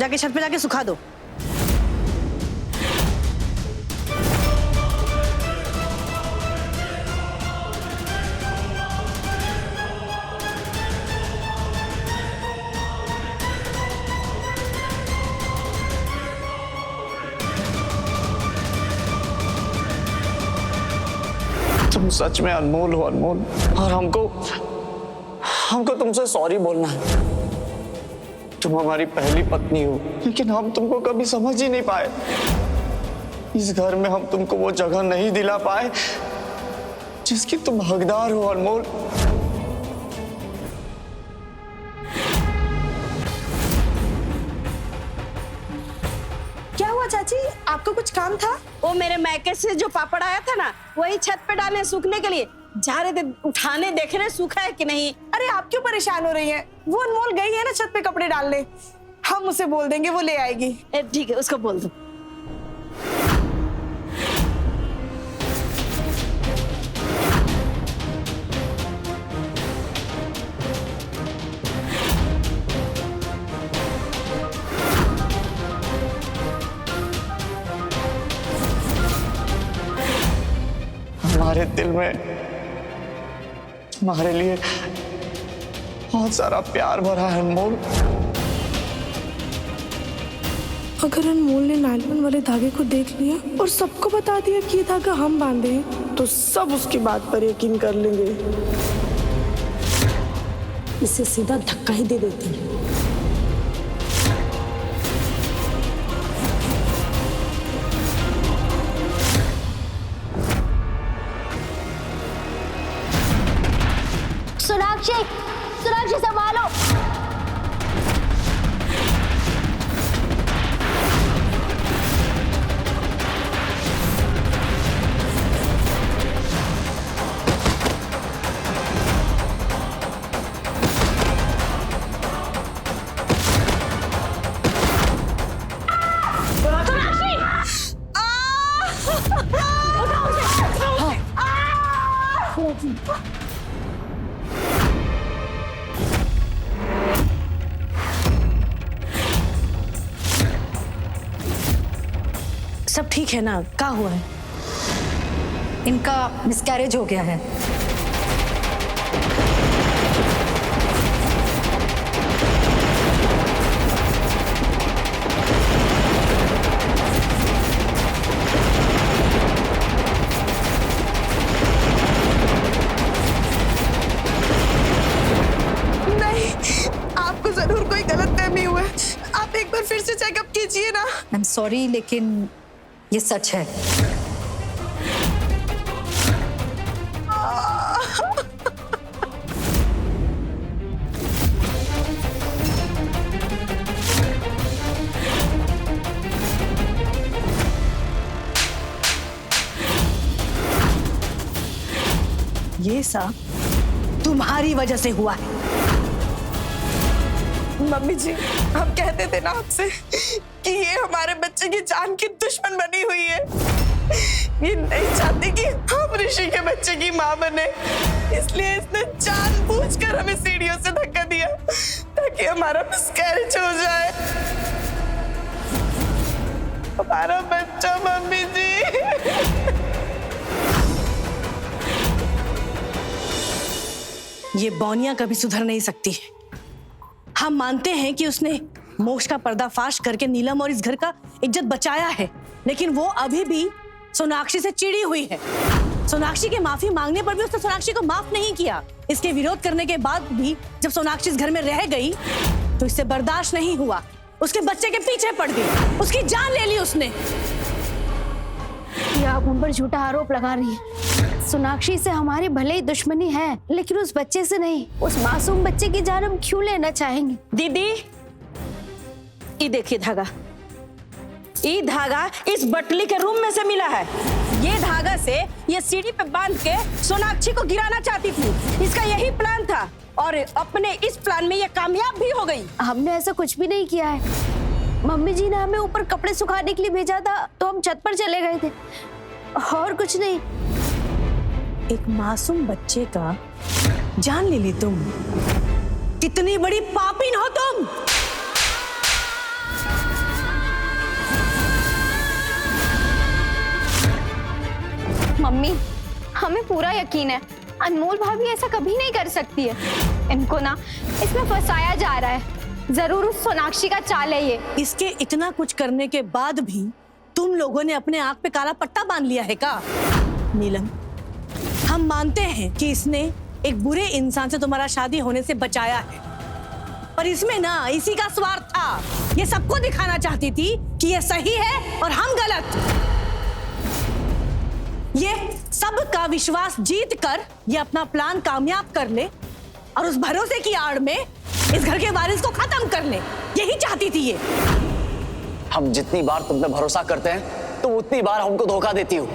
जाके छत पे जाके सुखा दो। तुम सच में अनमोल हो अनमोल, और हमको तुमसे सॉरी बोलना है। तुम हमारी पहली पत्नी हो, लेकिन हम तुमको कभी समझ ही नहीं पाए। इस घर में हम तुमको वो जगह नहीं दिला पाए जिसकी तुम हकदार हो अनमोल। क्या हुआ चाची, आपको कुछ काम था? वो मेरे मैके से जो पापड़ आया था ना, वही छत पे डाले सूखने के लिए जा रहे थे, उठाने देख रहे सूखा है कि नहीं। अरे आप क्यों परेशान हो रही हैं? वो अनमोल गई है ना छत पे कपड़े डालने, हम उसे बोल देंगे, वो ले आएगी। ठीक है, उसको बोल दो। हमारे दिल में तुम्हारे लिए बहुत सारा प्यार भरा है अनमोल। अगर अनमोल ने नायलॉन वाले धागे को देख लिया और सबको बता दिया कि ये धागा हम बांधे हैं, तो सब उसकी बात पर यकीन कर लेंगे। इसे सीधा धक्का ही दे देती है। सोनाक्षी, सोनाक्षी संभालो। सब ठीक है ना? क्या हुआ है? इनका मिसकैरेज हो गया है। नहीं, आपको जरूर कोई गलतफहमी हुआ है। आप एक बार फिर से चेकअप कीजिए ना। आई एम सॉरी, लेकिन ये सच है। ये सब तुम्हारी वजह से हुआ है। मम्मी जी, हम कहते थे ना आपसे कि ये हमारे बच्चे की जान की दुश्मन बनी हुई है। ये नहीं चाहती कि हम ऋषि के बच्चे की माँ बने, इसलिए इसने जानबूझकर हमें सीढ़ियों से धक्का दिया ताकि हमारा मिसकैरेज हो जाए। हमारा बच्चा मम्मी जी। ये बौनिया कभी सुधर नहीं सकती। हम मानते हैं कि उसने मोक्ष का पर्दाफाश करके नीलम और इस घर का इज्जत बचाया है, लेकिन वो अभी भी सोनाक्षी से चिड़ी हुई है। सोनाक्षी के माफी मांगने पर भी उसने सोनाक्षी को माफ नहीं किया। इसके विरोध करने के बाद भी जब सोनाक्षी इस घर में रह गई तो इससे बर्दाश्त नहीं हुआ, उसके बच्चे के पीछे पड़ गई, उसकी जान ले ली उसने। ये आप उन पर झूठा आरोप लगा रही है। सोनाक्षी से हमारी भले ही दुश्मनी है, लेकिन उस बच्चे से नहीं। उस मासूम बच्चे की जान हम क्यों लेना चाहेंगे? दीदी, ये देखिए धागा, ये धागा इस बटली के रूम में से मिला है। ये धागा से ये सीढ़ी पे बांध के सोनाक्षी को गिराना चाहती थी। इसका यही प्लान था और अपने इस प्लान में ये कामयाब भी हो गई। हमने ऐसा कुछ भी नहीं किया है। मम्मी जी ने हमें ऊपर कपड़े सुखाने के लिए भेजा था तो हम छत पर चले गए थे, और कुछ नहीं। एक मासूम बच्चे का जान ले ली तुम। कितनी बड़ी पापीन हो तुम। मम्मी, हमें पूरा यकीन है अनमोल भाभी ऐसा कभी नहीं कर सकती है। इनको ना इसमें फंसाया जा रहा है। जरूर उस सोनाक्षी का चाल है ये। इसके इतना कुछ करने के बाद भी तुम लोगों ने अपने आंख पे काला पट्टा बांध लिया है का? नीलम, हम मानते हैं कि इसने एक बुरे इंसान से तुम्हारा शादी होने से बचाया है, पर इसमें ना इसी का स्वार्थ था। ये सबको दिखाना चाहती थी कि ये सही है और हम गलत। ये सबका विश्वास जीत कर ये अपना प्लान कामयाब कर ले और उस भरोसे की आड़ में इस घर के वारिस को खत्म कर ले, यही चाहती थी ये। हम जितनी बार तुम पे भरोसा करते हैं तुम उतनी बार हमको धोखा देती हो।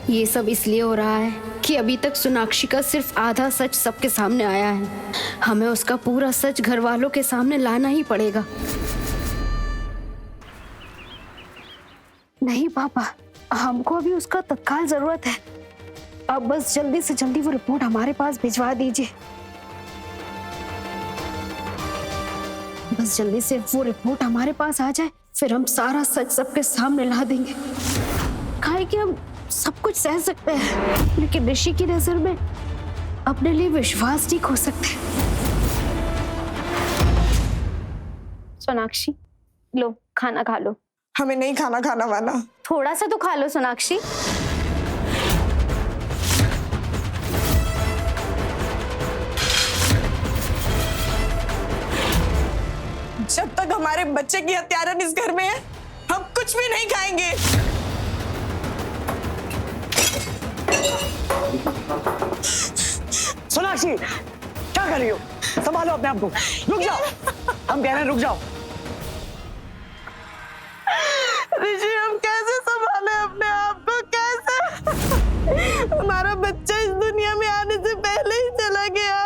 ये सब इसलिए हो रहा है कि अभी तक सोनाक्षी का सिर्फ आधा सच सबके सामने आया है। हमें उसका पूरा सच घर वालों के सामने लाना ही पड़ेगा। नहीं पापा, हमको अभी उसका तत्काल जरूरत है। अब बस जल्दी से जल्दी वो रिपोर्ट हमारे पास भिजवा दीजिए। बस जल्दी से वो रिपोर्ट हमारे पास आ जाए, फिर हम सारा सच सबके सामने ला देंगे। काहे कि हम सब कुछ सह सकते हैं, लेकिन ऋषि की नजर में अपने लिए विश्वास नहीं खो सकते। सोनाक्षी, लो खाना खा लो। हमें नहीं खाना वाना। थोड़ा सा तो खा लो सोनाक्षी। जब तक हमारे बच्चे की हत्यारन इस घर में है, हम कुछ भी नहीं खाएंगे। सोनाक्षी, क्या कर रही हो? संभालो अपने आप को। रुक जाओ, हम कह रहे हैं रुक जाओ। ऋषि, हम कैसे संभाले अपने आप को? कैसे? हमारा बच्चा इस दुनिया में आने से पहले ही चला गया।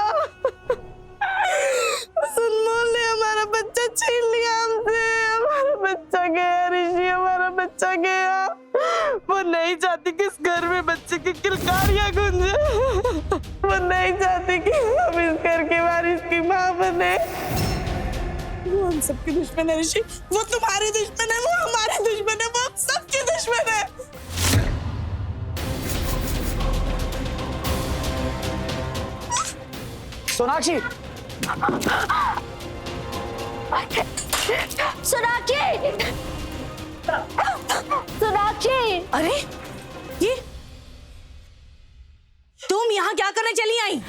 अनमोल ने हमारा बच्चा छीन लिया हमसे। हमारा बच्चा गया ऋषि, हमारा बच्चा गया। वो नहीं चाहती कि इस घर में बच्चे की किलकारियां गूंजे। वो नहीं चाहती कि हम इस घर के वारिस की मां बने। वो हम सबके दुश्मन है ऋषि। वो तुम्हारे दुश्मन है, वो हमारे दुश्मन है, वो हम सबके दुश्मन है। सोनाक्षी, सोनाक्षी, सोनाक्षी, अरे ये तुम यहाँ क्या करने चली आई?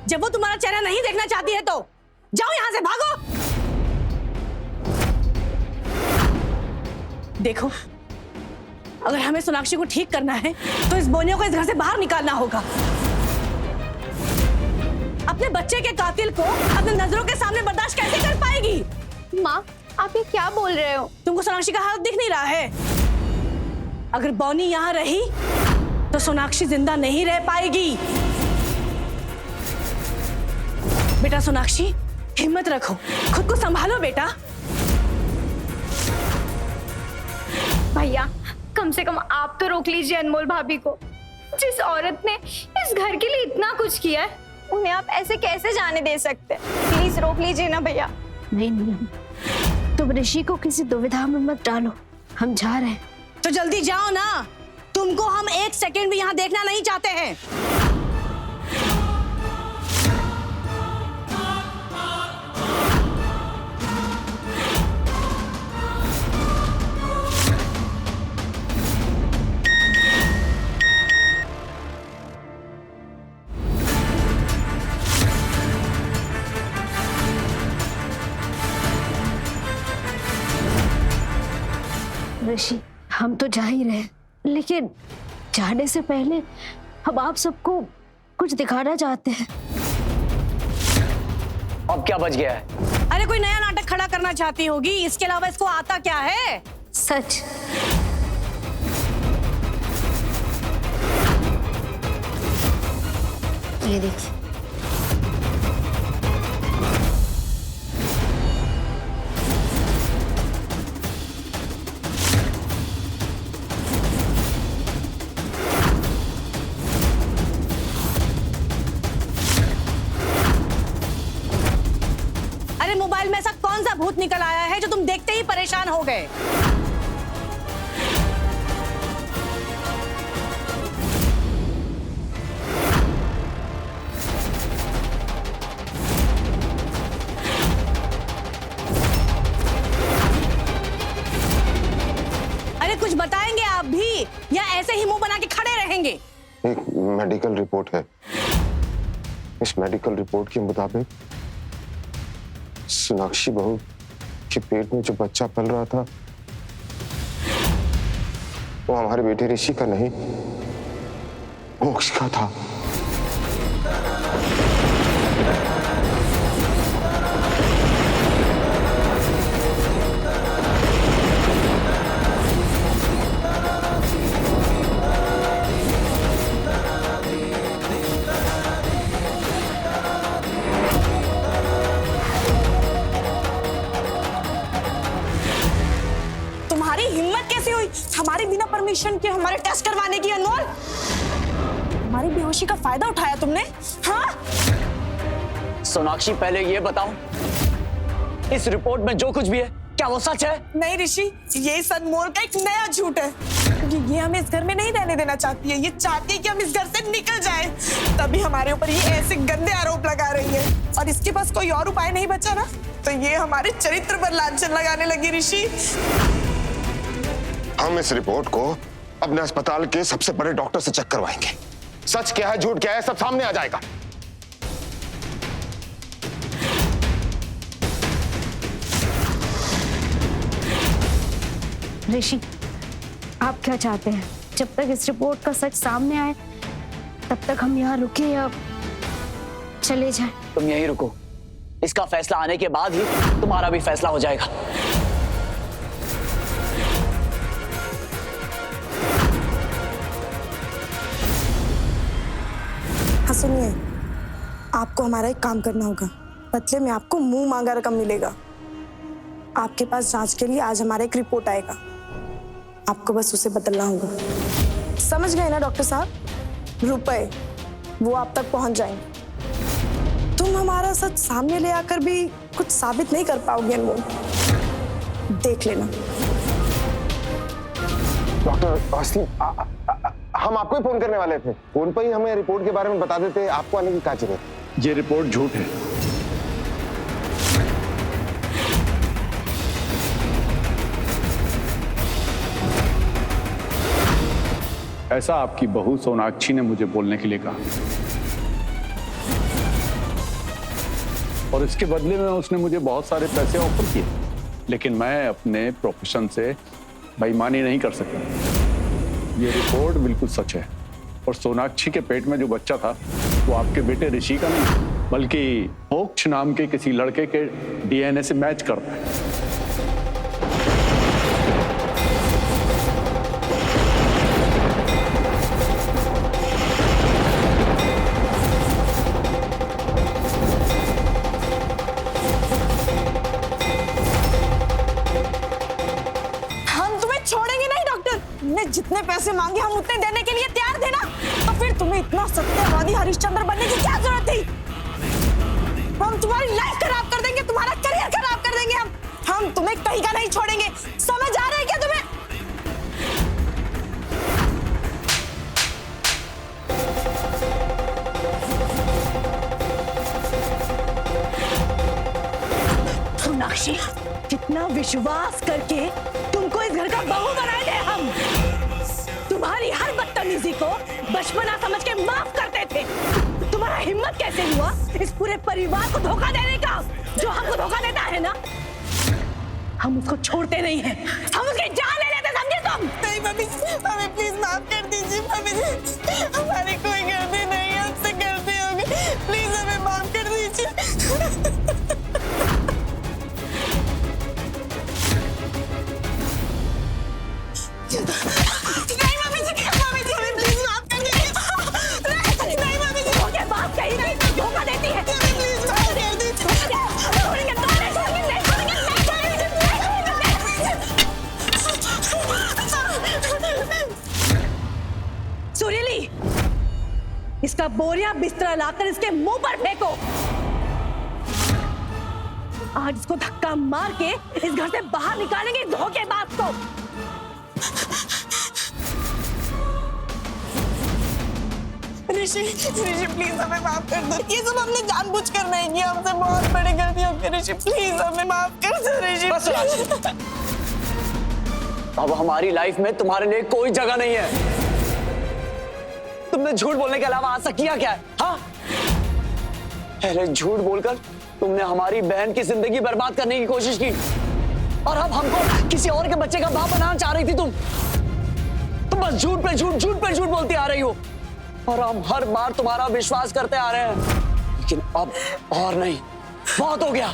जब वो तुम्हारा चेहरा नहीं देखना चाहती है तो जाओ यहां से, भागो। देखो, अगर हमें सोनाक्षी को ठीक करना है तो इस बोनिया को इस घर से बाहर निकालना होगा। अपने बच्चे के कातिल को अपने नजरों के सामने बर्दाश्त कैसे कर पाएगी? माँ, आप ये क्या बोल रहे हो? तुमको सोनाक्षी का हालत दिख नहीं रहा है? अगर बौनी यहाँ रही तो सोनाक्षी जिंदा नहीं रह पाएगी। बेटा सोनाक्षी, हिम्मत रखो, खुद को संभालो बेटा। भैया, कम से कम आप तो रोक लीजिए अनमोल भाभी को। जिस औरत ने इस घर के लिए इतना कुछ किया है, उन्हें आप ऐसे कैसे जाने दे सकते हैं? प्लीज रोक लीजिए ना भैया। नहीं नहीं, तुम ऋषि को किसी दुविधा में मत डालो। हम जा रहे हैं। तो जल्दी जाओ ना, तुमको हम एक सेकंड भी यहाँ देखना नहीं चाहते हैं। ऋषि, हम तो जा ही रहे हैं, लेकिन जाने से पहले हम आप सबको कुछ दिखाना चाहते हैं। अब क्या बच गया है? अरे कोई नया नाटक खड़ा करना चाहती होगी, इसके अलावा इसको आता क्या है? सच। ये देखिए। अरे मोबाइल में ऐसा भूत निकल आया है जो तुम देखते ही परेशान हो गए। अरे कुछ बताएंगे आप भी या ऐसे ही मुंह बना के खड़े रहेंगे? एक मेडिकल रिपोर्ट है। इस मेडिकल रिपोर्ट के मुताबिक सोनाक्षी बहू के पेट में जो बच्चा पल रहा था वो हमारे बेटे ऋषि का नहीं, मोक्ष का था। तुम्हारी हिम्मत कैसे हुई हमारे बिना परमिशन के हमारे टेस्ट करवाने की? अनमोल, हमारी बेहोशी का फायदा उठाया तुमने? हाँ? सोनाक्षी पहले ये बताओ, इस रिपोर्ट में जो कुछ भी है क्या वो सच है? नहीं ऋषि, ये अनमोल का एक नया झूठ है। ये हमें इस घर में नहीं रहने देना चाहती है। ये चाहती है कि हम इस घर से निकल जाएं। तभी हमारे ऊपर ये ऐसे गंदे आरोप लगा रही है। और इसके पास कोई और उपाय नहीं बचा ना, तो ये हमारे चरित्र पर लांछन लगाने लगी। ऋषि, हम इस रिपोर्ट को अपने अस्पताल के सबसे बड़े डॉक्टर से चेक करवाएंगे। सच क्या है झूठ क्या है सब सामने आ जाएगा। ऋषि, आप क्या चाहते हैं? जब तक इस रिपोर्ट का सच सामने आए तब तक हम यहाँ रुके या चले जाएं? तुम यहीं रुको, इसका फैसला आने के बाद ही तुम्हारा भी फैसला हो जाएगा। हाँ सुनिए, आपको हमारा एक काम करना होगा। बदले में आपको मुंह मांगा रकम मिलेगा। आपके पास जांच के लिए आज हमारा एक रिपोर्ट आएगा, आपको बस उसे बदलना होगा। समझ गए ना डॉक्टर साहब? रुपए वो आप तक पहुंच जाएंगे। तुम हमारा सच सामने ले आकर भी कुछ साबित नहीं कर पाओगे अनमोल, देख लेना। डॉक्टर असली हम आपको ही फोन करने वाले थे। फोन पर ही हमें रिपोर्ट के बारे में बता देते, आपको आने की क्या जरूरत? ये रिपोर्ट झूठ है। ऐसा आपकी बहू सोनाक्षी ने मुझे बोलने के लिए कहा और इसके बदले में उसने मुझे बहुत सारे पैसे ऑफर किए, लेकिन मैं अपने प्रोफेशन से बेईमानी नहीं कर सकता। ये रिपोर्ट बिल्कुल सच है और सोनाक्षी के पेट में जो बच्चा था वो आपके बेटे ऋषि का नहीं बल्कि मोक्ष नाम के किसी लड़के के डीएनए से मैच करता है। जितने पैसे मांगे हम उतने देने के लिए तैयार थे ना, तो फिर तुम्हें इतना सत्यवादी हरिश्चंद्र बनने की क्या जरूरत थी? हम तुम्हारी लाइफ खराब कर देंगे, तुम्हारा करियर खराब कर देंगे। हम तुम्हें कहीं का नहीं छोड़ेंगे। समझ आ रहा है क्या तुम्हें? सोनाक्षी, कितना विश्वास करके तुमको इस घर का बहू बनाए थे हम। तुम्हारी हर बदतमीजी को बचपना समझ के माफ करते थे। तुम्हारा हिम्मत कैसे हुआ इस पूरे परिवार को धोखा देने का? जो हमको धोखा देता है ना, हम उसको छोड़ते नहीं हैं, हम उसकी जान ले लेते, समझे तुम? नहीं मम्मी, हमें प्लीज माफ कर दीजिए मम्मी जी। हमारी कोई गलती नहीं है, हमसे गलती हो गई, प्लीज हमें माफ कर दीजिए। इसका बोरिया बिस्तरा लाकर इसके मुंह पर फेंको। आज इसको धक्का मार के इस घर से बाहर निकालेंगे इस धोखेबाज को। ऋषि प्लीज हमें माफ कर दो, ये सब हमने जानबूझकर नहीं किया, हमसे बहुत बड़ी गलती हो गई। ऋषि प्लीज हमें माफ कर दो ऋषि। बस राज, अब हमारी लाइफ में तुम्हारे लिए कोई जगह नहीं है। तुमने झूठ बोलने के अलावा आज तक किया क्या है? हाँ, पहले झूठ बोलकर तुमने हमारी बहन की जिंदगी बर्बाद करने की कोशिश की और अब हमको किसी और के बच्चे का बाप बनाना चाह रही थी तुम बस झूठ पे झूठ बोलती आ रही हो और हम हर बार तुम्हारा विश्वास करते आ रहे हैं, लेकिन अब और नहीं, बहुत हो गया।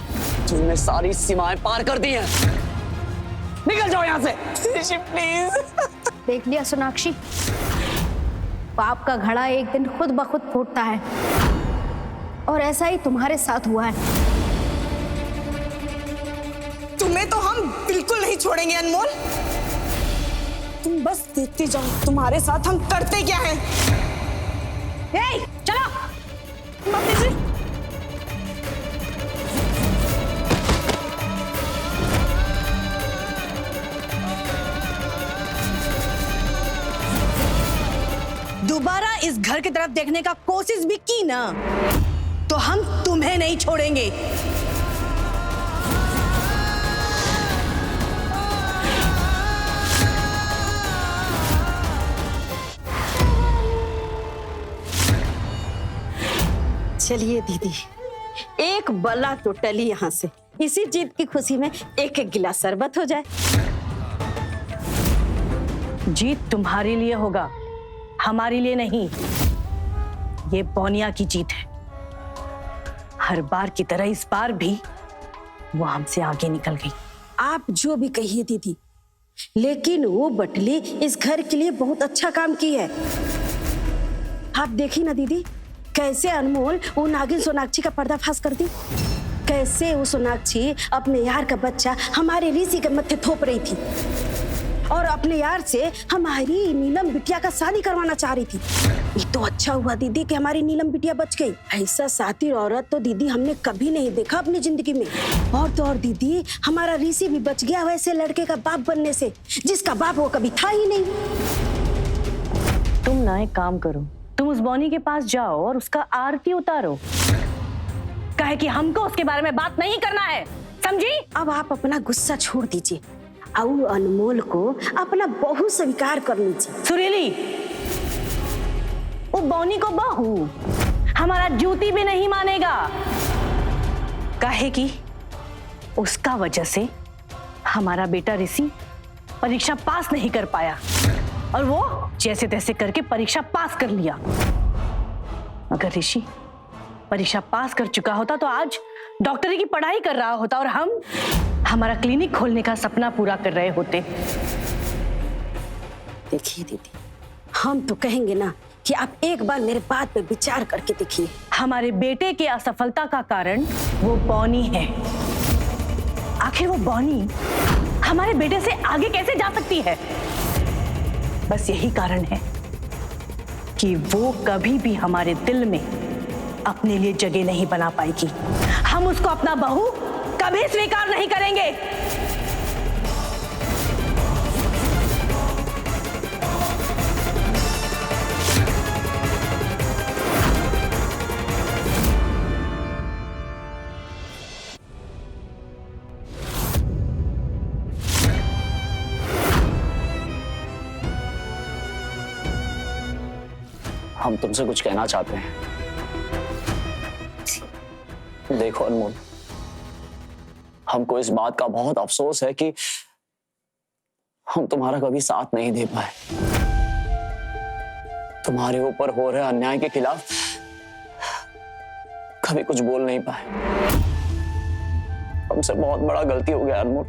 तुमने सारी सीमाएं पार कर दी हैं। निकल जाओ यहाँ से। ऋषि प्लीज। देख लिया सोनाक्षी, पाप का घड़ा एक दिन खुद ब खुद फूटता है और ऐसा ही तुम्हारे साथ हुआ है। तुम्हें तो हम बिल्कुल नहीं छोड़ेंगे अनमोल, तुम बस देखते जाओ तुम्हारे साथ हम करते क्या हैं। चलो मम्मी जी। दोबारा इस घर की तरफ देखने का कोशिश भी की ना तो हम तुम्हें नहीं छोड़ेंगे। चलिए दीदी, एक बला तो टली यहाँ से। इसी जीत की खुशी में एक एक गिलास शरबत हो जाए। जीत तुम्हारे लिए होगा, हमारे लिए नहीं। ये बोनिया की जीत है। हर बार की तरह इस बार भी वो हमसे आगे निकल गई। आप जो भी कहिए दीदी, लेकिन वो बटली इस घर के लिए बहुत अच्छा काम की है। आप देखी ना दीदी, कैसे अनमोल वो नागिन सोनाक्षी का पर्दाफाश कर दी, कैसे वो सोनाक्षी अपने यार का बच्चा हमारे ऋषि के मत्थे थोप रही थी और अपने यार से हमारी नीलम बिटिया का शादी करवाना चाह रही थी। ये तो अच्छा हुआ दीदी कि हमारी नीलम बिटिया बच गई। ऐसा सातिर औरत तो दीदी हमने कभी नहीं देखा अपनी जिंदगी में। और तो और दीदी, हमारा ऋषि भी बच गया वैसे लड़के का बाप बनने से, जिसका बाप वो कभी था ही नहीं। तुम ना एक काम करो, तुम उस बॉनी के पास जाओ और उसका आरती उतारो। कहे कि हमको उसके बारे में बात नहीं करना है, समझी? अब आप अपना गुस्सा छोड़ दीजिए और अनमोल को अपना बहू स्वीकार कर लीजिए। सुरीली, वो बॉनी को बहू हमारा जूती भी नहीं मानेगा। कहे कि उसका वजह से हमारा बेटा ऋषि परीक्षा पास नहीं कर पाया और वो जैसे तैसे करके परीक्षा पास कर लिया। अगर ऋषि परीक्षा पास कर चुका होता तो आज डॉक्टरी की पढ़ाई कर रहा होता और हम हमारा क्लिनिक खोलने का सपना पूरा कर रहे होते। देखिए दीदी, हम तो कहेंगे ना कि आप एक बार मेरे बात पे विचार करके देखिए। हमारे बेटे की असफलता का कारण वो बॉनी है। आखिर वो बॉनी हमारे बेटे से आगे कैसे जा सकती है? बस यही कारण है कि वो कभी भी हमारे दिल में अपने लिए जगह नहीं बना पाएगी। हम उसको अपना बहू कभी स्वीकार नहीं करेंगे। हम तुमसे कुछ कहना चाहते हैं। देखो अनमोल, हमको इस बात का बहुत अफसोस है कि हम तुम्हारा कभी साथ नहीं दे पाए। तुम्हारे ऊपर हो रहे अन्याय के खिलाफ कभी कुछ बोल नहीं पाए। हमसे बहुत बड़ा गलती हो गया अनमोल।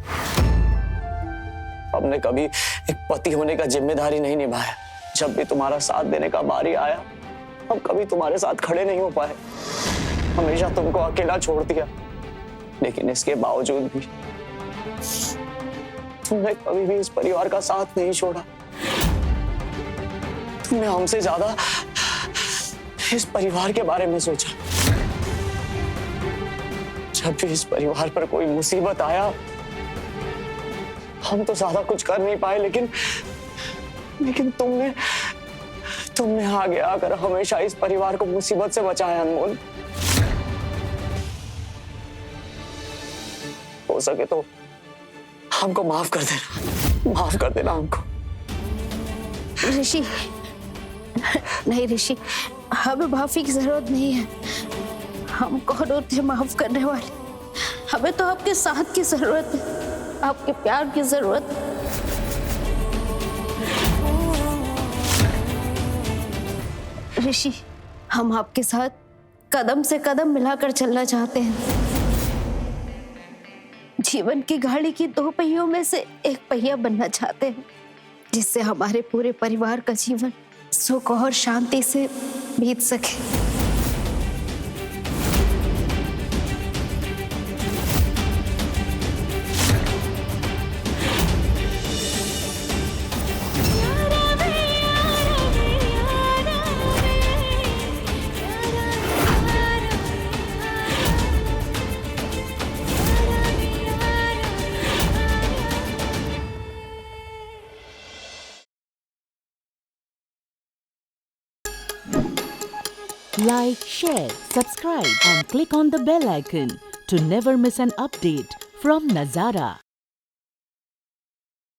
हमने कभी एक पति होने का जिम्मेदारी नहीं निभाया। जब भी तुम्हारा साथ देने का बारी आया, हम कभी तुम्हारे साथ खड़े नहीं हो पाए। हमेशा तुमको अकेला छोड़ दिया। लेकिन इसके बावजूद भी तुमने कभी भी इस परिवार का साथ नहीं छोड़ा। तुमने हमसे ज्यादा इस परिवार के बारे में सोचा। जब भी इस परिवार पर कोई मुसीबत आया, हम तो ज्यादा कुछ कर नहीं पाए, लेकिन तुमने आगे आकर हमेशा इस परिवार को मुसीबत से बचाया अनमोल। हो सके तो हमको माफ कर देना हमको। ऋषि, नहीं ऋषि, हमें माफी की जरूरत नहीं है। हम कौन होते हैं माफ करने वाले? हमें तो आपके साथ की जरूरत है, आपके प्यार की जरूरत है। ऋषि, हम आपके साथ कदम से कदम मिलाकर चलना चाहते हैं। जीवन की गाड़ी की 2 पहियों में से एक पहिया बनना चाहते हैं, जिससे हमारे पूरे परिवार का जीवन सुख और शांति से बीत सके। Like, share, subscribe and click on the bell icon to never miss an update from Nazara.